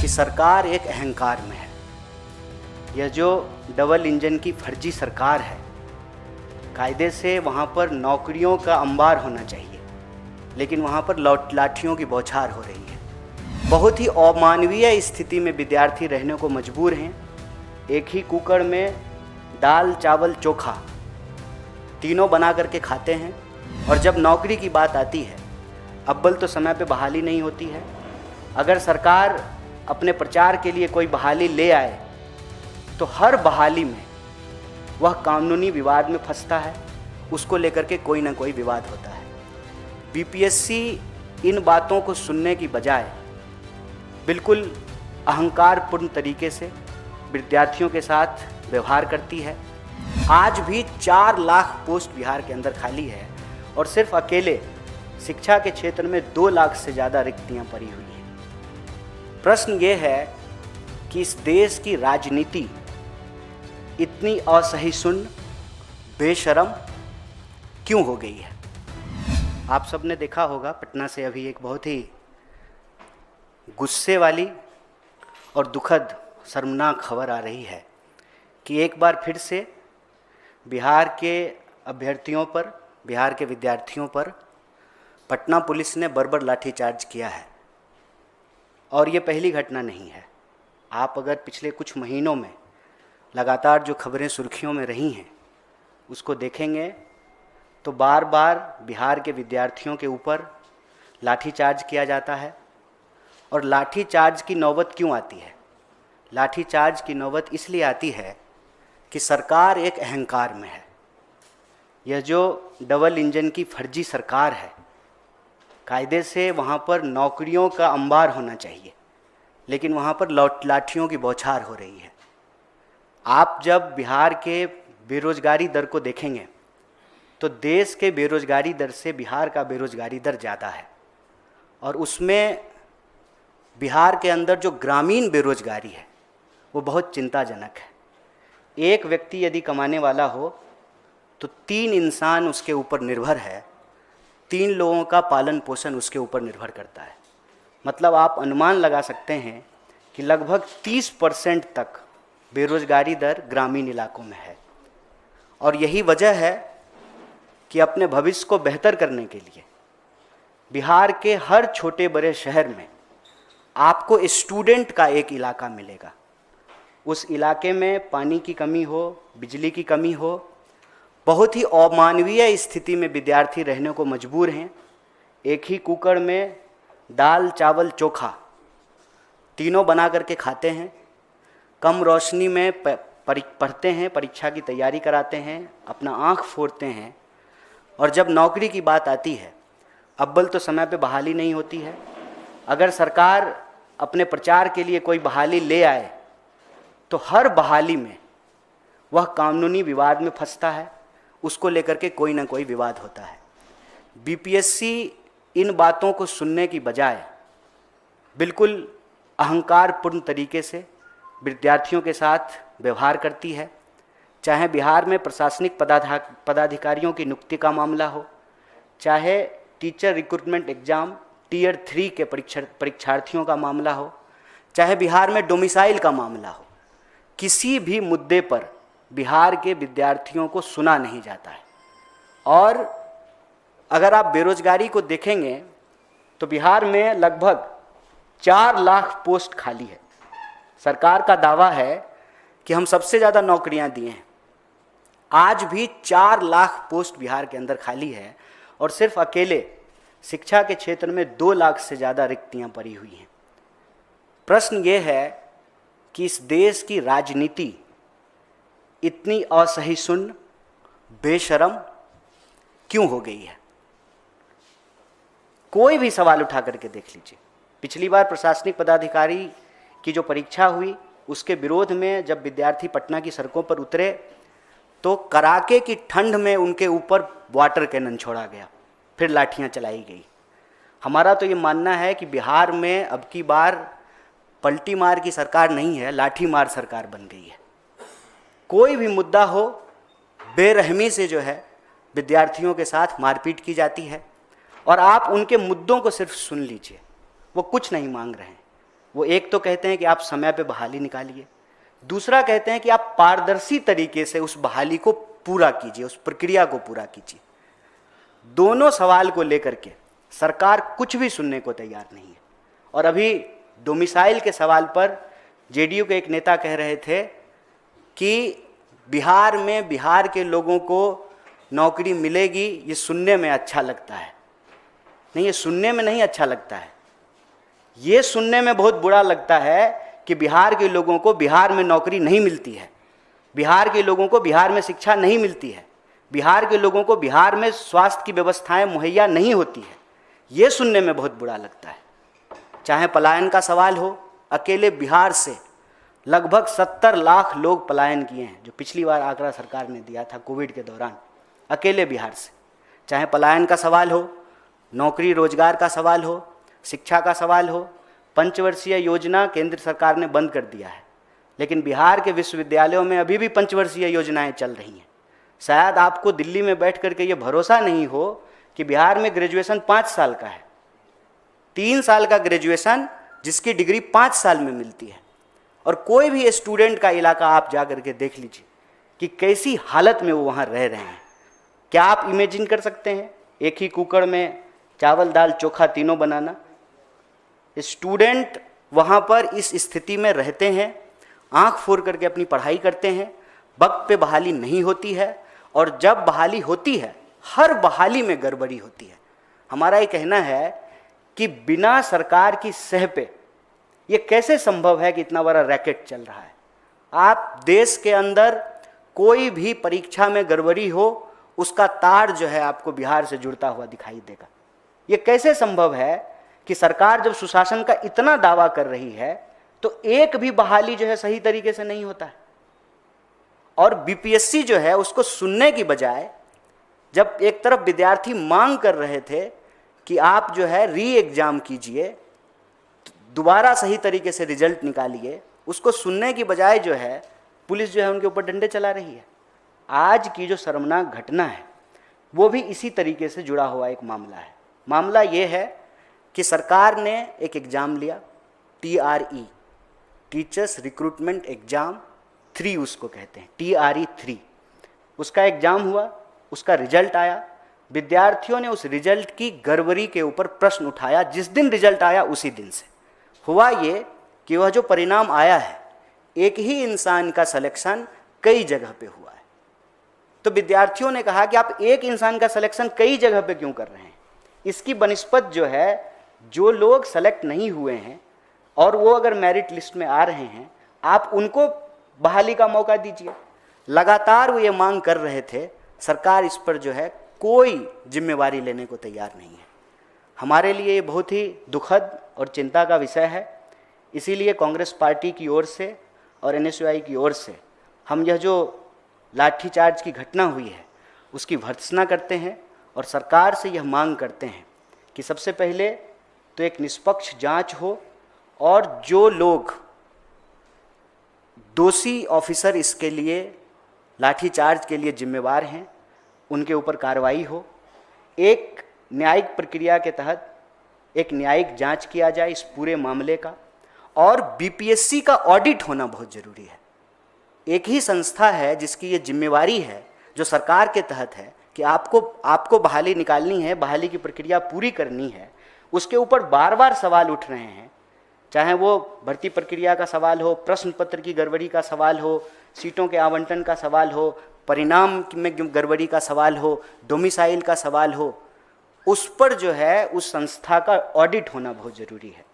कि सरकार एक अहंकार में है। यह जो डबल इंजन की फर्जी सरकार है, कायदे से वहाँ पर नौकरियों का अंबार होना चाहिए, लेकिन वहाँ पर लाठियों की बौछार हो रही है। बहुत ही अमानवीय स्थिति में विद्यार्थी रहने को मजबूर हैं। एक ही कुकर में दाल चावल चोखा तीनों बना करके खाते हैं, और जब नौकरी की बात आती है, अव्वल तो समय पे बहाली नहीं होती है। अगर सरकार अपने प्रचार के लिए कोई बहाली ले आए तो हर बहाली में वह कानूनी विवाद में फंसता है, उसको लेकर के कोई ना कोई विवाद होता है। बीपीएससी इन बातों को सुनने की बजाय बिल्कुल अहंकारपूर्ण तरीके से विद्यार्थियों के साथ व्यवहार करती है। आज भी 4 लाख पोस्ट बिहार के अंदर खाली है, और सिर्फ अकेले शिक्षा के क्षेत्र में 2 लाख से ज़्यादा रिक्तियां पड़ी हुई हैं। प्रश्न ये है कि इस देश की राजनीति इतनी असहिष्णु, बेशरम क्यों हो गई है। आप सबने देखा होगा, पटना से अभी एक बहुत ही गुस्से वाली और दुखद शर्मनाक खबर आ रही है कि एक बार फिर से बिहार के अभ्यर्थियों पर, बिहार के विद्यार्थियों पर पटना पुलिस ने बर्बर लाठीचार्ज किया है। और ये पहली घटना नहीं है। आप अगर पिछले कुछ महीनों में लगातार जो खबरें सुर्खियों में रही हैं उसको देखेंगे तो बार बार बिहार के विद्यार्थियों के ऊपर लाठीचार्ज किया जाता है। और लाठीचार्ज की नौबत क्यों आती है? लाठीचार्ज की नौबत इसलिए आती है कि सरकार एक अहंकार में है। यह जो डबल इंजन की फर्जी सरकार है, कायदे से वहाँ पर नौकरियों का अंबार होना चाहिए, लेकिन वहाँ पर लाठियों की बौछार हो रही है। आप जब बिहार के बेरोजगारी दर को देखेंगे तो देश के बेरोजगारी दर से बिहार का बेरोजगारी दर ज़्यादा है, और उसमें बिहार के अंदर जो ग्रामीण बेरोजगारी है वो बहुत चिंताजनक है। एक व्यक्ति यदि कमाने वाला हो तो 3 इंसान उसके ऊपर निर्भर है, 3 लोगों का पालन पोषण उसके ऊपर निर्भर करता है। मतलब आप अनुमान लगा सकते हैं कि लगभग 30% तक बेरोजगारी दर ग्रामीण इलाकों में है। और यही वजह है कि अपने भविष्य को बेहतर करने के लिए बिहार के हर छोटे बड़े शहर में आपको स्टूडेंट का एक इलाका मिलेगा। उस इलाके में पानी की कमी हो, बिजली की कमी हो, बहुत ही अमानवीय स्थिति में विद्यार्थी रहने को मजबूर हैं। एक ही कुकर में दाल चावल चोखा तीनों बना करके खाते हैं, कम रोशनी में पढ़ते हैं, परीक्षा की तैयारी कराते हैं, अपना आँख फोड़ते हैं। और जब नौकरी की बात आती है, अव्वल तो समय पे बहाली नहीं होती है। अगर सरकार अपने प्रचार के लिए कोई बहाली ले आए तो हर बहाली में वह कानूनी विवाद में फंसता है, उसको लेकर के कोई ना कोई विवाद होता है। बीपीएससी इन बातों को सुनने की बजाय बिल्कुल अहंकारपूर्ण तरीके से विद्यार्थियों के साथ व्यवहार करती है। चाहे बिहार में प्रशासनिक पदाधिकारियों की नियुक्ति का मामला हो, चाहे टीचर रिक्रूटमेंट एग्जाम टियर 3 के परीक्षार्थियों का मामला हो, चाहे बिहार में डोमिसाइल का मामला हो, किसी भी मुद्दे पर बिहार के विद्यार्थियों को सुना नहीं जाता है। और अगर आप बेरोजगारी को देखेंगे तो बिहार में लगभग 4 लाख पोस्ट खाली है। सरकार का दावा है कि हम सबसे ज़्यादा नौकरियां दिए हैं। आज भी 4 लाख पोस्ट बिहार के अंदर खाली है, और सिर्फ अकेले शिक्षा के क्षेत्र में 2 लाख से ज़्यादा रिक्तियां पड़ी हुई हैं। प्रश्न ये है कि इस देश की राजनीति इतनी असहिष्णु, बेशरम क्यों हो गई है। कोई भी सवाल उठा करके देख लीजिए। पिछली बार प्रशासनिक पदाधिकारी की जो परीक्षा हुई उसके विरोध में जब विद्यार्थी पटना की सड़कों पर उतरे तो कड़ाके की ठंड में उनके ऊपर वाटर कैनन छोड़ा गया, फिर लाठियां चलाई गई। हमारा तो ये मानना है कि बिहार में अब की बार पलटी मार की सरकार नहीं है, लाठी मार सरकार बन गई है। कोई भी मुद्दा हो, बेरहमी से जो है विद्यार्थियों के साथ मारपीट की जाती है। और आप उनके मुद्दों को सिर्फ सुन लीजिए, वो कुछ नहीं मांग रहे हैं, वो एक तो कहते हैं कि आप समय पे बहाली निकालिए, दूसरा कहते हैं कि आप पारदर्शी तरीके से उस बहाली को पूरा कीजिए, उस प्रक्रिया को पूरा कीजिए। दोनों सवाल को लेकर के सरकार कुछ भी सुनने को तैयार नहीं है। और अभी डोमिसाइल के सवाल पर जेडीयू के एक नेता कह रहे थे कि बिहार में बिहार के लोगों को नौकरी मिलेगी, ये सुनने में अच्छा लगता है। नहीं, ये सुनने में नहीं अच्छा लगता है, ये सुनने में बहुत बुरा लगता है कि बिहार के लोगों को बिहार में नौकरी नहीं मिलती है, बिहार के लोगों को बिहार में शिक्षा नहीं मिलती है, बिहार के लोगों को बिहार में स्वास्थ्य की व्यवस्थाएं मुहैया नहीं होती है। ये सुनने में बहुत बुरा लगता है। चाहे पलायन का सवाल हो, अकेले बिहार से लगभग 70 लाख लोग पलायन किए हैं, जो पिछली बार आंकड़ा सरकार ने दिया था कोविड के दौरान, अकेले बिहार से। चाहे पलायन का सवाल हो, नौकरी रोजगार का सवाल हो, शिक्षा का सवाल हो, पंचवर्षीय योजना केंद्र सरकार ने बंद कर दिया है, लेकिन बिहार के विश्वविद्यालयों में अभी भी पंचवर्षीय योजनाएं चल रही हैं। शायद आपको दिल्ली में बैठ करके ये भरोसा नहीं हो कि बिहार में ग्रेजुएशन 5 साल का है, 3 साल का ग्रेजुएशन जिसकी डिग्री 5 साल में मिलती है। और कोई भी स्टूडेंट का इलाका आप जा करके देख लीजिए कि कैसी हालत में वो वहाँ रह रहे हैं। क्या आप इमेजिन कर सकते हैं एक ही कुकर में चावल दाल चोखा तीनों बनाना? स्टूडेंट वहाँ पर इस स्थिति में रहते हैं, आंख फोड़ करके अपनी पढ़ाई करते हैं, वक्त पे बहाली नहीं होती है, और जब बहाली होती है हर बहाली में गड़बड़ी होती है। हमारा ये कहना है कि बिना सरकार की सह पे ये कैसे संभव है कि इतना बड़ा रैकेट चल रहा है। आप देश के अंदर कोई भी परीक्षा में गड़बड़ी हो, उसका तार जो है आपको बिहार से जुड़ता हुआ दिखाई देगा। ये कैसे संभव है कि सरकार जब सुशासन का इतना दावा कर रही है तो एक भी बहाली जो है सही तरीके से नहीं होता है। और बीपीएससी जो है उसको सुनने की बजाय, जब एक तरफ विद्यार्थी मांग कर रहे थे कि आप जो है री एग्जाम कीजिए, दोबारा सही तरीके से रिजल्ट निकालिए, उसको सुनने की बजाय जो है पुलिस जो है उनके ऊपर डंडे चला रही है। आज की जो शर्मनाक घटना है वो भी इसी तरीके से जुड़ा हुआ एक मामला है। मामला ये है कि सरकार ने एक एग्ज़ाम लिया, TRE, टीचर्स रिक्रूटमेंट एग्ज़ाम 3 उसको कहते हैं, TRE 3। उसका एग्ज़ाम हुआ, उसका रिजल्ट आया, विद्यार्थियों ने उस रिजल्ट की गड़बड़ी के ऊपर प्रश्न उठाया। जिस दिन रिजल्ट आया उसी दिन से हुआ ये कि वह जो परिणाम आया है, एक ही इंसान का सिलेक्शन कई जगह पे हुआ है। तो विद्यार्थियों ने कहा कि आप एक इंसान का सिलेक्शन कई जगह पे क्यों कर रहे हैं? इसकी बनिस्बत जो है, जो लोग सेलेक्ट नहीं हुए हैं और वो अगर मेरिट लिस्ट में आ रहे हैं, आप उनको बहाली का मौका दीजिए। लगातार वो ये मांग कर रहे थे, सरकार इस पर जो है कोई जिम्मेवारी लेने को तैयार नहीं है। हमारे लिए ये बहुत ही दुखद और चिंता का विषय है। इसीलिए कांग्रेस पार्टी की ओर से और NSUI की ओर से हम यह जो लाठीचार्ज की घटना हुई है उसकी भर्त्सना करते हैं और सरकार से यह मांग करते हैं कि सबसे पहले तो एक निष्पक्ष जांच हो और जो लोग दोषी ऑफिसर इसके लिए लाठीचार्ज के लिए जिम्मेवार हैं उनके ऊपर कार्रवाई हो। एक न्यायिक प्रक्रिया के तहत एक न्यायिक जांच किया जाए इस पूरे मामले का, और बीपीएससी का ऑडिट होना बहुत ज़रूरी है। एक ही संस्था है जिसकी ये जिम्मेवारी है, जो सरकार के तहत है कि आपको बहाली निकालनी है, बहाली की प्रक्रिया पूरी करनी है। उसके ऊपर बार बार सवाल उठ रहे हैं, चाहे वो भर्ती प्रक्रिया का सवाल हो, प्रश्न पत्र की गड़बड़ी का सवाल हो, सीटों के आवंटन का सवाल हो, परिणाम में गड़बड़ी का सवाल हो, डोमिसाइल का सवाल हो। उस पर जो है उस संस्था का ऑडिट होना बहुत ज़रूरी है।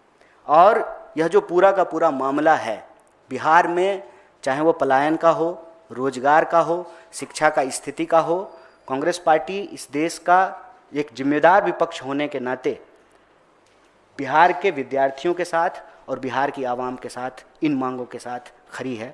और यह जो पूरा का पूरा मामला है बिहार में, चाहे वो पलायन का हो, रोजगार का हो, शिक्षा का स्थिति का हो, कांग्रेस पार्टी इस देश का एक जिम्मेदार विपक्ष होने के नाते बिहार के विद्यार्थियों के साथ और बिहार की आवाम के साथ इन मांगों के साथ खड़ी है।